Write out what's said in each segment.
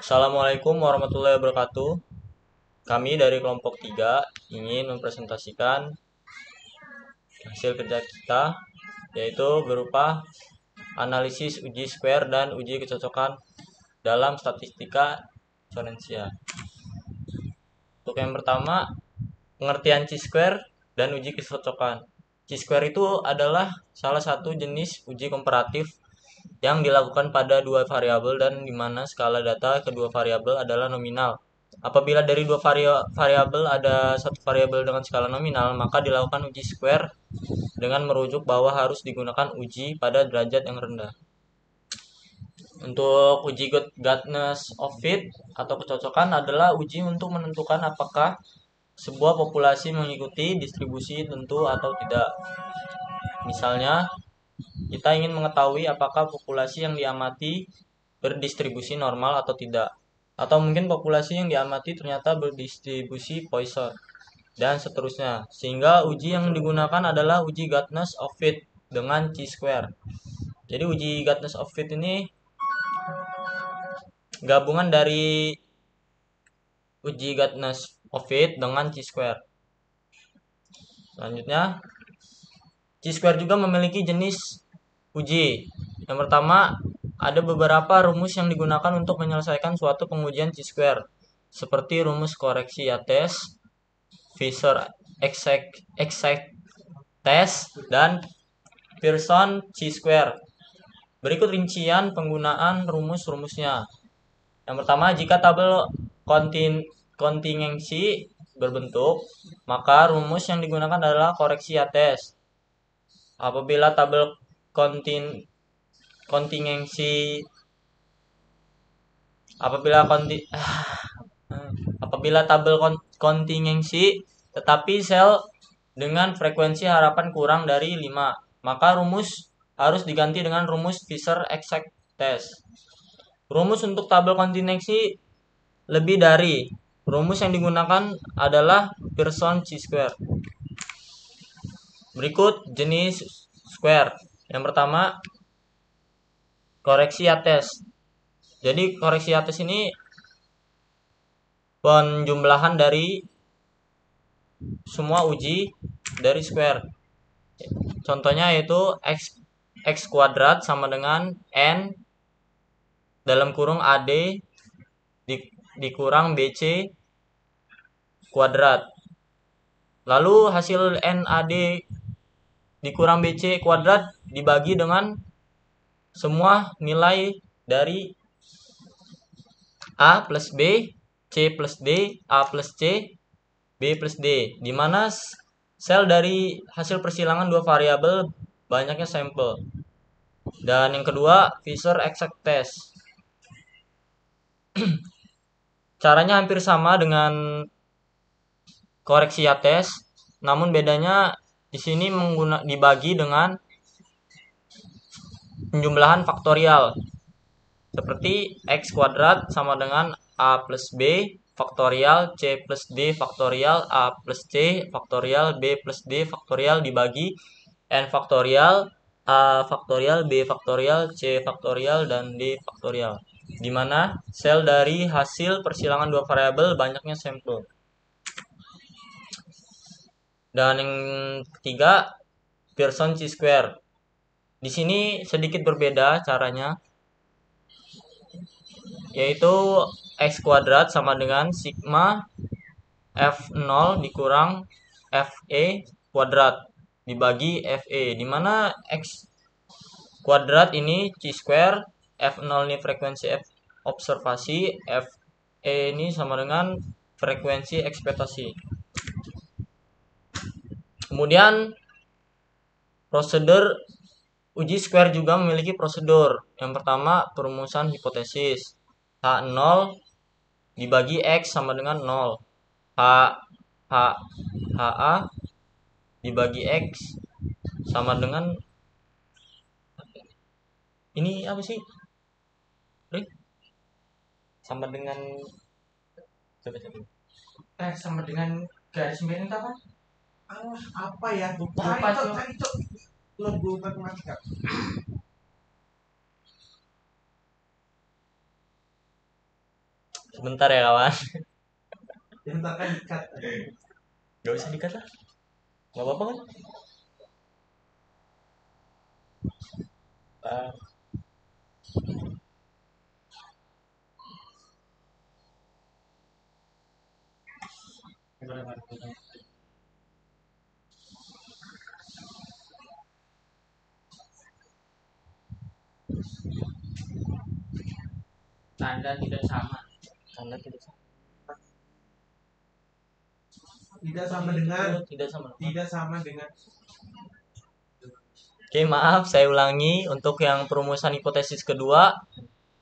Assalamualaikum warahmatullahi wabarakatuh. Kami dari kelompok 3 ingin mempresentasikan hasil kerja kita, yaitu berupa analisis uji square dan uji kecocokan dalam statistika eksponensial. Untuk yang pertama, pengertian chi-square dan uji kecocokan. Chi-square itu adalah salah satu jenis uji komparatif yang dilakukan pada dua variabel dan di mana skala data kedua variabel adalah nominal. Apabila dari dua variabel ada satu variabel dengan skala nominal, maka dilakukan uji square dengan merujuk bahwa harus digunakan uji pada derajat yang rendah. Untuk uji goodness of fit atau kecocokan adalah uji untuk menentukan apakah sebuah populasi mengikuti distribusi tentu atau tidak. Misalnya, kita ingin mengetahui apakah populasi yang diamati berdistribusi normal atau tidak. Atau mungkin populasi yang diamati ternyata berdistribusi Poisson, dan seterusnya. Sehingga uji yang digunakan adalah uji goodness of fit dengan chi-square. Jadi uji goodness of fit ini gabungan dari uji goodness of fit dengan chi-square. Selanjutnya, chi-square juga memiliki jenis uji. Yang pertama, ada beberapa rumus yang digunakan untuk menyelesaikan suatu pengujian chi-square, seperti rumus koreksi Yates, Fisher exact test, dan Pearson chi-square. Berikut rincian penggunaan rumus-rumusnya. Yang pertama, jika tabel kontingensi berbentuk, maka rumus yang digunakan adalah koreksi Yates. Apabila tabel kontingensi apabila tabel kontingensi tetapi sel dengan frekuensi harapan kurang dari 5, maka rumus harus diganti dengan rumus Fisher exact test. Rumus untuk tabel kontingensi lebih dari, rumus yang digunakan adalah Pearson chi-square. Berikut jenis square. Yang pertama, koreksi Yates. Jadi koreksi Yates ini penjumlahan dari semua uji dari square. Contohnya yaitu x kuadrat sama dengan n dalam kurung AD dikurang BC kuadrat. Lalu hasil NAD dikurang BC kuadrat dibagi dengan semua nilai dari A plus B, C plus D, A plus C, B plus D, di mana sel dari hasil persilangan dua variabel banyaknya sampel. Dan yang kedua, Fisher exact test. Caranya hampir sama dengan koreksi Yates, namun bedanya di sini dibagi dengan penjumlahan faktorial. Seperti x kuadrat sama dengan A plus B faktorial C plus D faktorial A plus C faktorial B plus D faktorial dibagi N faktorial A faktorial B faktorial C faktorial dan D faktorial, di mana sel dari hasil persilangan dua variabel banyaknya sampel. Dan yang ketiga, Pearson chi-square. Di sini sedikit berbeda caranya, yaitu x kuadrat sama dengan sigma f0 dikurang fe kuadrat dibagi fe, di mana x kuadrat ini chi-square, f0 ini frekuensi observasi, fe ini sama dengan frekuensi ekspektasi. Kemudian prosedur uji square juga memiliki prosedur. Yang pertama, perumusan hipotesis. H0 dibagi X sama dengan 0. HA dibagi X sama dengan, ini apa sih? Sama dengan sama dengan garis miring apa? Apa ya? Lupa itu. Lebih matematika. Oke. Sebentar ya kawan. Bentar kan dikat. Gak usah dikat lah. Gak apa-apa kan? Ah, Tanda tidak sama. tanda tidak sama. Tidak sama dengan. Tidak sama. Tidak sama dengan. Oke, maaf, saya ulangi untuk yang perumusan hipotesis kedua,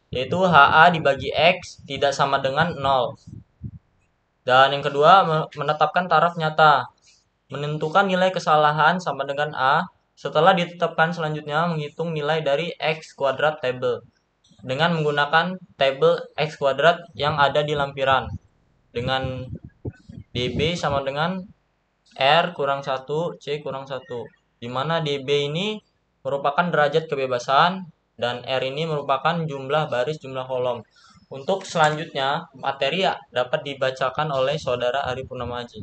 yaitu HA dibagi X tidak sama dengan 0. Dan yang kedua, menetapkan taraf nyata. Menentukan nilai kesalahan sama dengan A, setelah ditetapkan selanjutnya menghitung nilai dari X kuadrat table dengan menggunakan tabel X kuadrat yang ada di lampiran dengan DB sama dengan R kurang 1, C kurang 1. Di mana DB ini merupakan derajat kebebasan dan R ini merupakan jumlah baris, jumlah kolom. Untuk selanjutnya, materi dapat dibacakan oleh Saudara Ari Purnama Aji.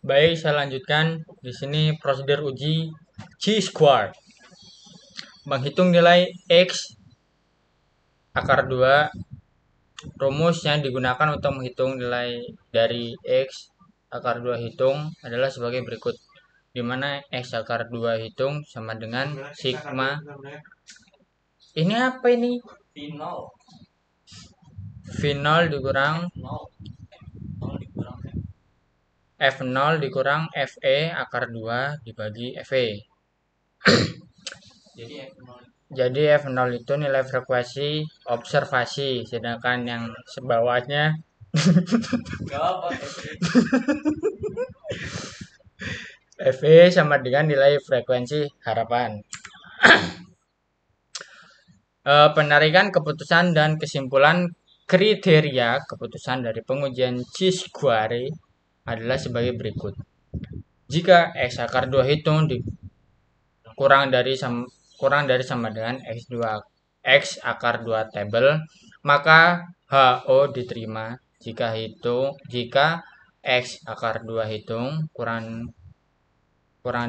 Baik, saya lanjutkan. Di sini prosedur uji chi-square. Menghitung nilai X akar 2. Rumus yang digunakan untuk menghitung nilai dari X akar 2 hitung adalah sebagai berikut. Di mana X akar 2 hitung sama dengan sigma. Ini apa ini? V0 dikurang F0 dikurang FE akar 2 dibagi FE. Jadi F0 itu nilai frekuensi observasi, sedangkan yang sebawahnya FE sama dengan nilai frekuensi harapan. Penarikan keputusan dan kesimpulan kriteria keputusan dari pengujian chi-square adalah sebagai berikut. Jika X akar 2 hitung kurang dari sama dengan X akar 2 table, maka HO diterima. Jika X akar 2 hitung kurang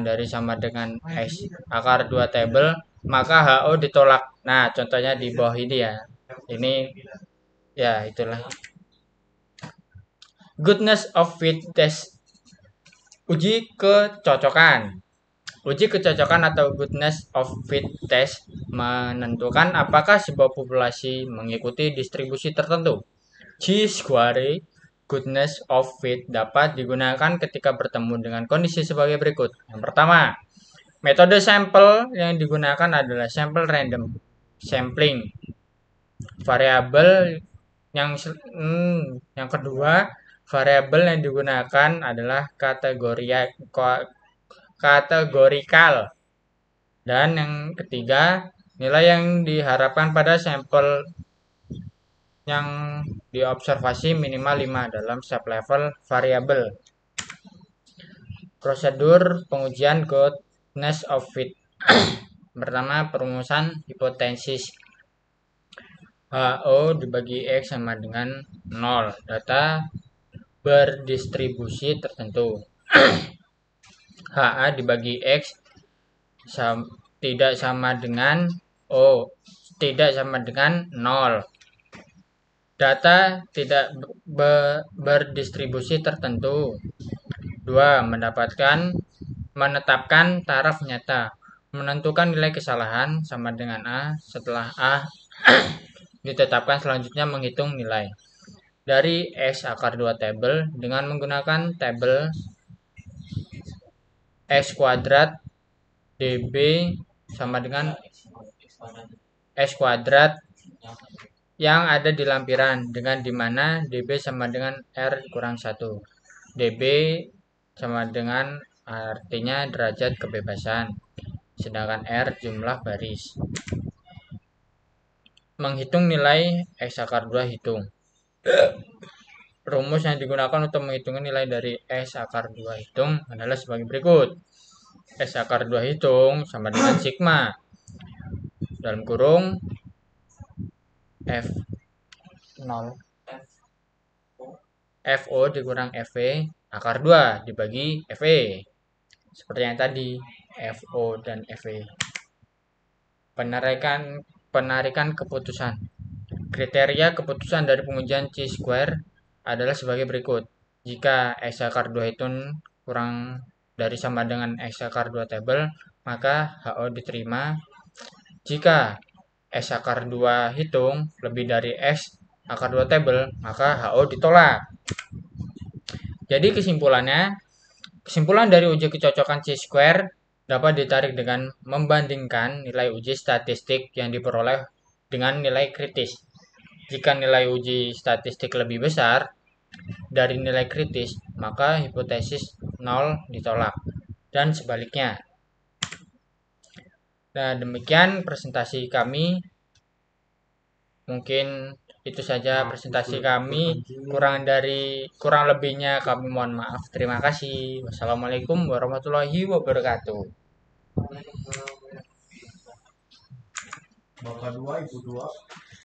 dari sama dengan X akar 2 table, maka HO ditolak. Nah, contohnya di bawah ini ya. Ini ya itulah. Goodness of fit test. Uji kecocokan. Uji kecocokan atau goodness of fit test menentukan apakah sebuah populasi mengikuti distribusi tertentu. Chi-square goodness of fit dapat digunakan ketika bertemu dengan kondisi sebagai berikut. Yang pertama, metode sampel yang digunakan adalah sampel random sampling. Variabel yang kedua, variabel yang digunakan adalah kategorikal. Dan yang ketiga, nilai yang diharapkan pada sampel yang diobservasi minimal 5 dalam sublevel variabel. Prosedur pengujian goodness of fit. Pertama, perumusan hipotesis. HO dibagi X sama dengan 0. Data berdistribusi tertentu. HA dibagi X tidak sama dengan tidak sama dengan 0. Data tidak berdistribusi tertentu. 2. Menetapkan taraf nyata. Menentukan nilai kesalahan sama dengan A setelah A ditetapkan, selanjutnya menghitung nilai dari X akar 2 table dengan menggunakan tabel X kuadrat DB sama dengan X kuadrat yang ada di lampiran, dengan dimana DB sama dengan R kurang 1. DB sama dengan artinya derajat kebebasan, sedangkan R jumlah baris. Menghitung nilai X akar 2 hitung. Rumus yang digunakan untuk menghitung nilai dari X akar 2 hitung adalah sebagai berikut. S akar 2 hitung sama dengan sigma dalam kurung F0 FO dikurang FV akar 2 dibagi FE. Seperti yang tadi, FO dan FE. Penarikan keputusan. Kriteria keputusan dari pengujian chi-square adalah sebagai berikut. Jika X akar 2 itu kurang dari sama dengan X akar 2 tabel, maka HO diterima. Jika X akar 2 hitung lebih dari X akar 2 tabel, maka HO ditolak. Jadi kesimpulan dari uji kecocokan chi-square dapat ditarik dengan membandingkan nilai uji statistik yang diperoleh dengan nilai kritis. Jika nilai uji statistik lebih besar dari nilai kritis, maka hipotesis 0 ditolak, dan sebaliknya. Nah, demikian presentasi kami. Mungkin itu saja presentasi kami. Kurang lebihnya kami mohon maaf. Terima kasih. Wassalamualaikum warahmatullahi wabarakatuh. Bapak 2, Ibu 2.